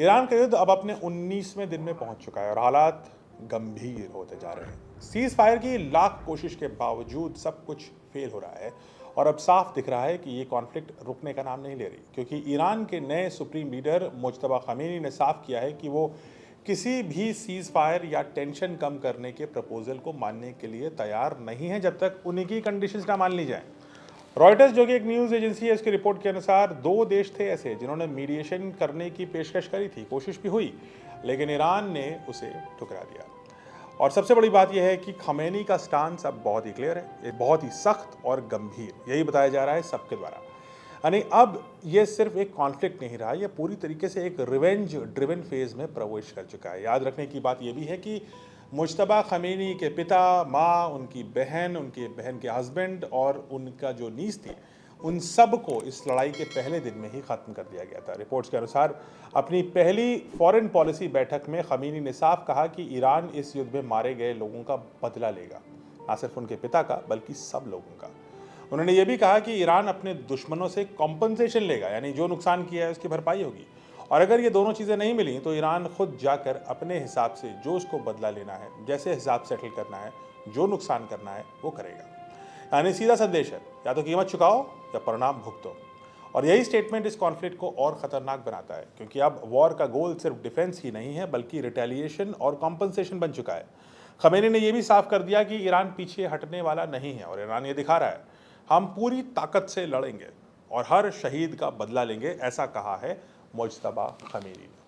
Iran का युद्ध अब अपने 19वें दिन में पहुंच चुका है और हालात गंभीर होते जा रहे हैं। सीज फायर की लाख कोशिश के बावजूद सब कुछ फेल हो रहा है और अब साफ दिख रहा है कि ये कॉन्फ्लिक्ट रुकने का नाम नहीं ले रही, क्योंकि ईरान के नए सुप्रीम लीडर मुज्तबा खमीनी ने साफ किया है कि वो किसी भी सीज फायर या टेंशन कम करने के प्रपोजल को मानने के लिए तैयार नहीं है जब तक उन्हीं की कंडीशंस ना मान ली जाए। रॉयटर्स, जो कि एक न्यूज़ एजेंसी है, इसकी रिपोर्ट के अनुसार 2 देश थे ऐसे जिन्होंने मीडिएशन करने की पेशकश करी थी, कोशिश भी हुई, लेकिन ईरान ने उसे ठुकरा दिया। और सबसे बड़ी बात यह है कि खमेनी का स्टांस अब बहुत ही क्लियर है, ये बहुत ही सख्त और गंभीर, यही बताया जा रहा है सबके द्वारा। यानी अब ये सिर्फ एक कॉन्फ्लिक्ट नहीं रहा, ये पूरी तरीके से एक रिवेंज ड्रिवन फेज में प्रवेश कर चुका है। याद रखने की बात यह भी है कि मुज्तबा खमीनी के पिता, माँ, उनकी बहन के हस्बैंड और उनका जो नीस थी, उन सब को इस लड़ाई के पहले दिन में ही ख़त्म कर दिया गया था। रिपोर्ट्स के अनुसार अपनी पहली फॉरेन पॉलिसी बैठक में खमीनी ने साफ कहा कि ईरान इस युद्ध में मारे गए लोगों का बदला लेगा, ना सिर्फ उनके पिता का बल्कि सब लोगों का। उन्होंने ये भी कहा कि ईरान अपने दुश्मनों से कॉम्पनसेशन लेगा, यानी जो नुकसान किया है उसकी भरपाई होगी, और अगर ये दोनों चीज़ें नहीं मिली तो ईरान खुद जाकर अपने हिसाब से जो उसको बदला लेना है, जैसे हिसाब सेटल करना है, जो नुकसान करना है वो करेगा। यानी सीधा संदेश है, या तो कीमत चुकाओ या परिणाम भुगतो। और यही स्टेटमेंट इस कॉन्फ्लिक्ट को और ख़तरनाक बनाता है, क्योंकि अब वॉर का गोल सिर्फ डिफेंस ही नहीं है बल्कि रिटेलिएशन और कॉम्पनसेशन बन चुका है। खमेनी ने यह भी साफ कर दिया कि ईरान पीछे हटने वाला नहीं है और ईरान ये दिखा रहा है, हम पूरी ताकत से लड़ेंगे और हर शहीद का बदला लेंगे, ऐसा कहा है मुज्तबा खमीनी ने।